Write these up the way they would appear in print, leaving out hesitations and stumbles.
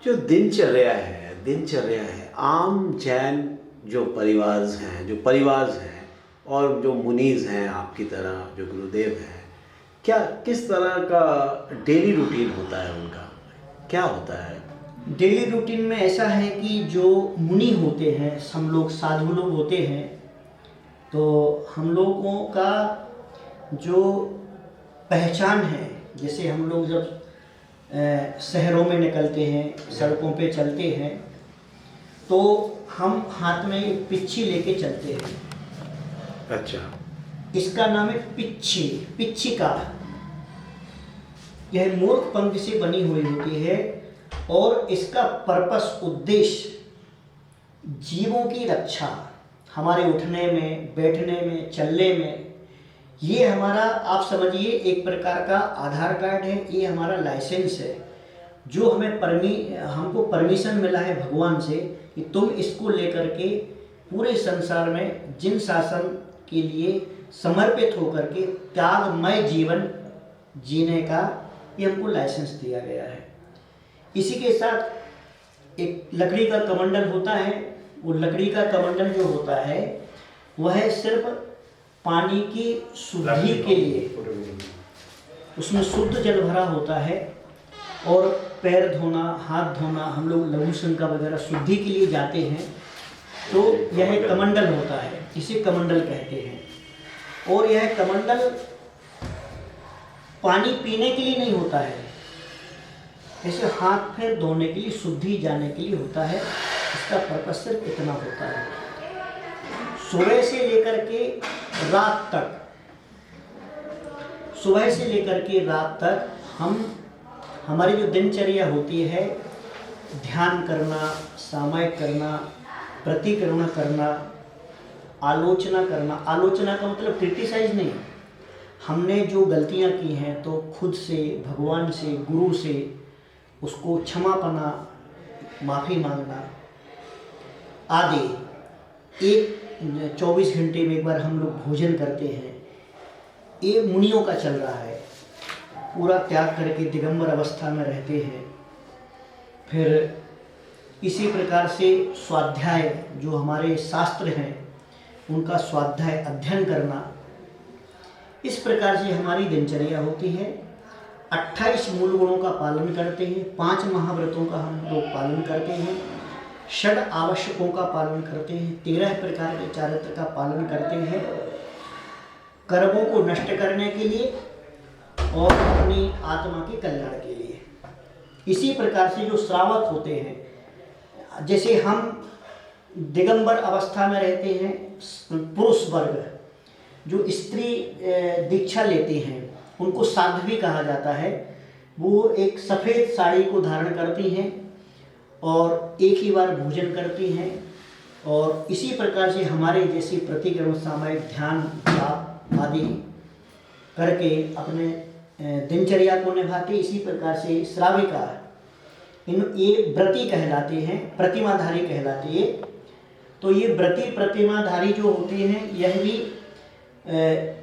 जो दिनचर्या है आम जैन जो परिवार हैं और जो मुनीज हैं आपकी तरह जो गुरुदेव हैं, क्या किस तरह का डेली रूटीन होता है उनका, क्या होता है? डेली रूटीन में ऐसा है कि जो मुनि होते हैं, हम लोग साधु लोग होते हैं, तो हम लोगों का जो पहचान है, जैसे हम लोग जब शहरों में निकलते हैं, सड़कों पे चलते हैं, तो हम हाथ में एक पिच्छी लेके चलते हैं। अच्छा। इसका नाम है पिच्छिका। यह मूर्ख पंख से बनी हुई होती है और इसका पर्पस, उद्देश्य जीवों की रक्षा, हमारे उठने में, बैठने में, चलने में। ये हमारा, आप समझिए, एक प्रकार का आधार कार्ड है, ये हमारा लाइसेंस है, जो हमको परमिशन मिला है भगवान से कि तुम इसको लेकर के पूरे संसार में जिन शासन के लिए समर्पित होकर के त्यागमय जीवन जीने का ये हमको लाइसेंस दिया गया है। इसी के साथ एक लकड़ी का कमंडल होता है। वो लकड़ी का कमंडल जो होता है वह सिर्फ पानी की शुद्धि के लिए, उसमें शुद्ध जल भरा होता है, और पैर धोना, हाथ धोना, हम लोग लघु शंका वगैरह शुद्धि के लिए जाते हैं, तो यह कमंडल होता है, इसे कमंडल कहते हैं। और यह कमंडल पानी पीने के लिए नहीं होता है, ऐसे हाथ पैर धोने के लिए, शुद्धि जाने के लिए होता है। इसका पर्पस सिर्फ इतना होता है। सुबह से लेकर के रात तक हमारी जो दिनचर्या होती है, ध्यान करना, सामायिक करना, प्रतिक्रमण करना, आलोचना करना। आलोचना का मतलब क्रिटिसाइज नहीं, हमने जो गलतियां की हैं तो खुद से, भगवान से, गुरु से उसको क्षमा पाना, माफ़ी मांगना आदि। एक 24 घंटे में एक बार हम लोग भोजन करते हैं। ये मुनियों का चल रहा है, पूरा त्याग करके दिगंबर अवस्था में रहते हैं। फिर इसी प्रकार से स्वाध्याय, जो हमारे शास्त्र हैं उनका स्वाध्याय अध्ययन करना, इस प्रकार से हमारी दिनचर्या होती है। 28 मूल गुणों का पालन करते हैं, 5 महाव्रतों का हम लोग पालन करते हैं, 6 आवश्यकों का पालन करते हैं, 13 प्रकार के चारित्र का पालन करते हैं, कर्मों को नष्ट करने के लिए और अपनी आत्मा के कल्याण के लिए। इसी प्रकार से जो श्रावक होते हैं, जैसे हम दिगंबर अवस्था में रहते हैं, पुरुष वर्ग जो स्त्री दीक्षा लेते हैं उनको साध्वी कहा जाता है। वो एक सफ़ेद साड़ी को धारण करती हैं और एक ही बार भोजन करती हैं, और इसी प्रकार से हमारे जैसी प्रतिक्रमण, सामायिक, ध्यान, जाप आदि करके अपने दिनचर्या को निभाते। इसी प्रकार से श्राविका, ये व्रती कहलाते हैं, प्रतिमाधारी कहलाते हैं। तो ये व्रती प्रतिमाधारी जो होते हैं, यह भी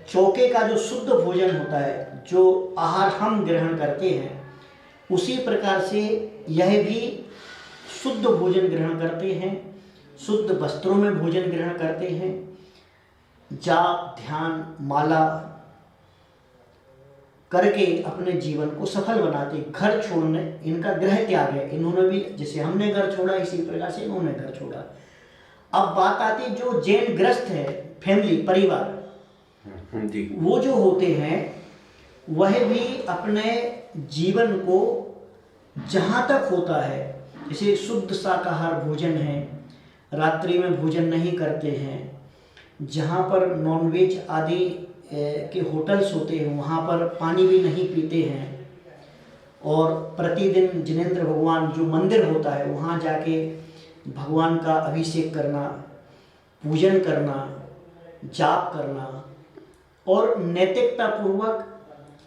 चौके का जो शुद्ध भोजन होता है, जो आहार हम ग्रहण करते हैं, उसी प्रकार से यह भी शुद्ध भोजन ग्रहण करते हैं, शुद्ध वस्त्रों में भोजन ग्रहण करते हैं, जाप, ध्यान, माला करके अपने जीवन को सफल बनाते। घर छोड़ने, इनका गृह त्याग है, इन्होंने भी जैसे हमने घर छोड़ा इसी प्रकार से इन्होंने घर छोड़ा। अब बात आती जो जैन ग्रस्त है, फैमिली, परिवार, वो जो होते हैं वह भी अपने जीवन को जहाँ तक होता है, जैसे शुद्ध शाकाहार भोजन है, रात्रि में भोजन नहीं करते हैं, जहाँ पर नॉनवेज आदि के होटल्स होते हैं वहाँ पर पानी भी नहीं पीते हैं, और प्रतिदिन जिनेंद्र भगवान जो मंदिर होता है वहाँ जाके भगवान का अभिषेक करना, पूजन करना, जाप करना, और नैतिकता पूर्वक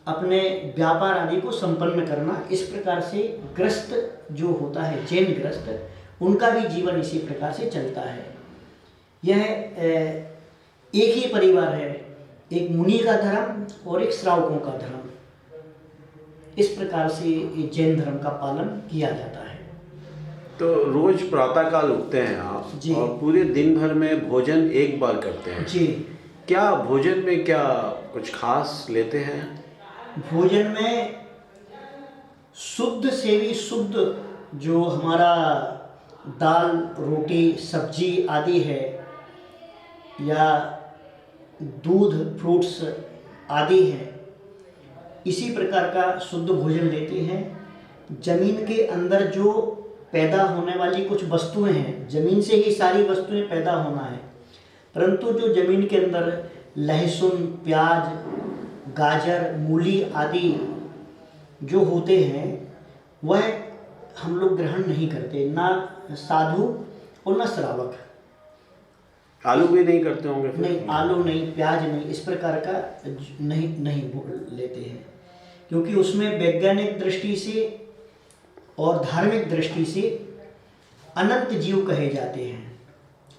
अपने व्यापार आदि को संपन्न करना। इस प्रकार से ग्रस्त जो होता है, जैन ग्रस्त, उनका भी जीवन इसी प्रकार से चलता है। यह एक ही परिवार है, एक मुनि का धर्म और एक श्रावकों का धर्म। इस प्रकार से ये जैन धर्म का पालन किया जाता है। तो रोज प्रातःकाल उठते हैं आप जी। और पूरे दिन भर में भोजन एक बार करते हैं। जी। क्या भोजन में क्या कुछ खास लेते हैं? भोजन में शुद्ध से भी शुद्ध जो हमारा दाल रोटी सब्जी आदि है, या दूध फ्रूट्स आदि हैं, इसी प्रकार का शुद्ध भोजन लेते हैं। जमीन के अंदर जो पैदा होने वाली कुछ वस्तुएं हैं, जमीन से ही सारी वस्तुएं पैदा होना है, परंतु जो जमीन के अंदर लहसुन प्याज गाजर मूली आदि जो होते हैं वह हम लोग ग्रहण नहीं करते, ना साधु और ना श्रावक। आलू भी नहीं करते होंगे फिर? नहीं, आलू नहीं, प्याज नहीं, इस प्रकार का नहीं नहीं लेते हैं, क्योंकि उसमें वैज्ञानिक दृष्टि से और धार्मिक दृष्टि से अनंत जीव कहे जाते हैं।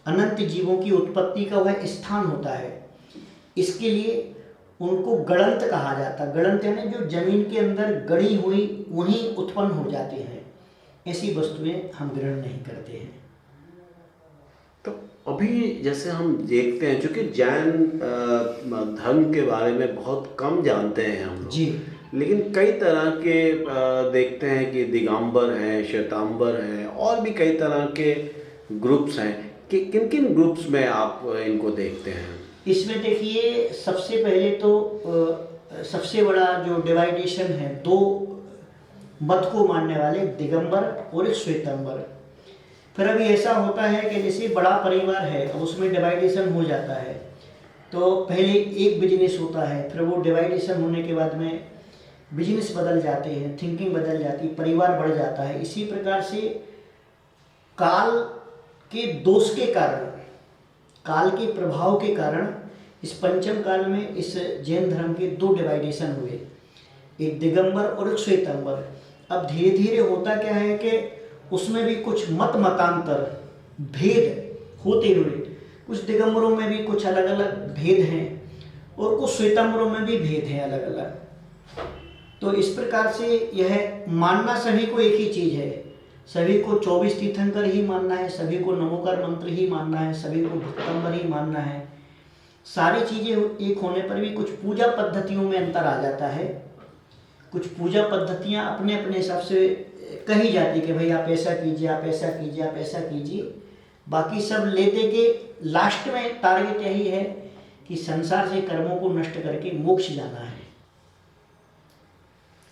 अनंत जीवों की उत्पत्ति का वह स्थान होता है, इसके लिए उनको गणंत कहा जाता है। गणंत यानी जो जमीन के अंदर गड़ी हुई वहीं उत्पन्न हो जाते हैं, ऐसी वस्तुएं हम ग्रहण नहीं करते हैं। तो अभी जैसे हम देखते हैं, चूँकि जैन धर्म के बारे में बहुत कम जानते हैं हम लोग जी। लेकिन कई तरह के देखते हैं कि दिगंबर हैं, श्वेतांबर हैं, और भी कई तरह के ग्रुप्स हैं कि किन किन ग्रुप्स में आप इनको देखते हैं? इसमें देखिए, सबसे पहले तो सबसे बड़ा जो डिवाइडेशन है, दो मत को मानने वाले, दिगंबर और एक श्वेतांबर। फिर अभी ऐसा होता है कि जैसे बड़ा परिवार है, अब उसमें डिवाइडेशन हो जाता है, तो पहले एक बिजनेस होता है, फिर वो डिवाइडेशन होने के बाद में बिजनेस बदल जाते हैं, थिंकिंग बदल जाती है, परिवार बढ़ जाता है। इसी प्रकार से काल के दोष के कारण, काल के प्रभाव के कारण इस पंचम काल में इस जैन धर्म के दो डिवाइडेशन हुए, एक दिगंबर और एक श्वेतांबर। अब धीरे धीरे होता क्या है कि उसमें भी कुछ मतांतर भेद होते हुए, कुछ दिगंबरों में भी कुछ अलग अलग भेद हैं और कुछ श्वेतांबरों में भी भेद हैं अलग अलग। तो इस प्रकार से यह मानना सभी को एक ही चीज़ है, सभी को 24 तीर्थंकर ही मानना है, सभी को नमोकार मंत्र ही मानना है, सभी को भक्तंबर ही मानना है। सारी चीज़ें एक होने पर भी कुछ पूजा पद्धतियों में अंतर आ जाता है। कुछ पूजा पद्धतियां अपने अपने हिसाब से कही जाती कि भाई आप ऐसा कीजिए, आप ऐसा कीजिए, आप ऐसा कीजिए। बाकी सब ले दे के लास्ट में टारगेट यही है कि संसार से कर्मों को नष्ट करके मोक्ष जाना है।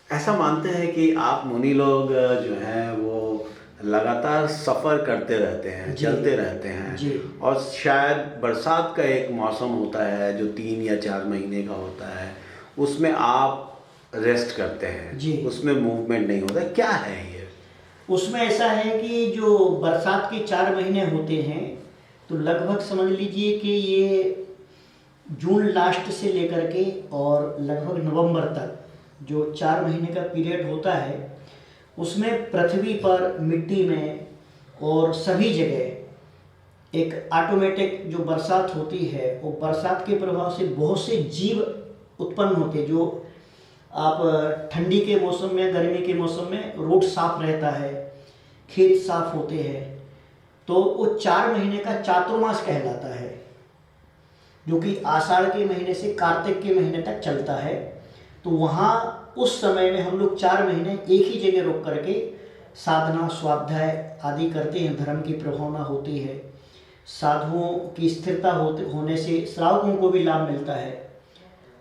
ऐसा मानते हैं कि आप मुनि लोग जो हैं वो लगातार सफ़र करते रहते हैं, चलते रहते हैं जी। और शायद बरसात का एक मौसम होता है जो 3 या 4 महीने का होता है, उसमें आप रेस्ट करते हैं जी। उसमें मूवमेंट नहीं होता, क्या है ये? उसमें ऐसा है कि जो बरसात के 4 महीने होते हैं, तो लगभग समझ लीजिए कि ये जून लास्ट से लेकर के और लगभग नवंबर तक जो 4 महीने का पीरियड होता है, उसमें पृथ्वी पर मिट्टी में और सभी जगह एक ऑटोमेटिक जो बरसात होती है, वो बरसात के प्रभाव से बहुत से जीव उत्पन्न होते हैं। जो आप ठंडी के मौसम में, गर्मी के मौसम में रोड साफ रहता है, खेत साफ होते हैं, तो वो 4 महीने का चातुर्मास कहलाता है, जो कि आषाढ़ के महीने से कार्तिक के महीने तक चलता है। तो वहाँ उस समय में हम लोग 4 महीने एक ही जगह रुक करके साधना स्वाध्याय आदि करते हैं। धर्म की प्रभावना होती है, साधुओं की स्थिरता होने से श्रावकों को भी लाभ मिलता है,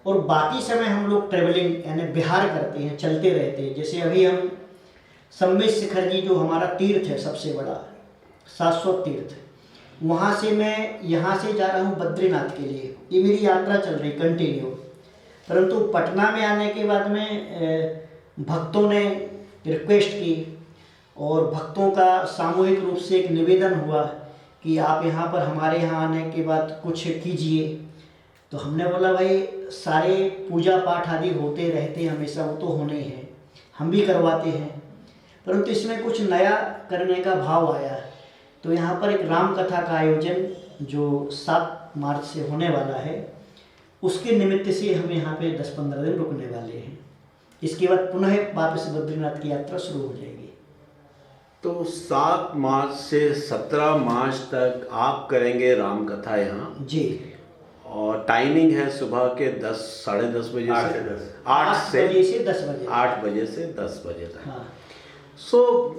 और बाकी समय हम लोग ट्रेवलिंग यानी विहार करते हैं, चलते रहते हैं। जैसे अभी हम सम्मेद शिखर जी जो हमारा तीर्थ है सबसे बड़ा शाश्वत तीर्थ, वहाँ से मैं यहाँ से जा रहा हूँ बद्रीनाथ के लिए, ये मेरी यात्रा चल रही कंटिन्यू। परंतु पटना में आने के बाद में भक्तों ने रिक्वेस्ट की और भक्तों का सामूहिक रूप से एक निवेदन हुआ कि आप यहाँ पर हमारे यहाँ आने के बाद कुछ कीजिए। तो हमने बोला भाई सारे पूजा पाठ आदि होते रहते हैं हमेशा, वो तो होने ही हैं, हम भी करवाते हैं, परंतु इसमें कुछ नया करने का भाव आया। तो यहाँ पर एक राम कथा का आयोजन जो 7 मार्च से होने वाला है, उसके निमित्त से हम यहाँ पे 10-15 दिन रुकने वाले हैं। इसके बाद पुनः वापस बद्रीनाथ की यात्रा शुरू हो जाएगी। तो 7 मार्च से 17 मार्च तक आप करेंगे राम कथा यहाँ, जी। और टाइमिंग है सुबह के 10 साढ़े 10 बजे 8 से से 10 8 से बजे से 10 बजे। 8 बजे से 10 बजे तक। हाँ। सो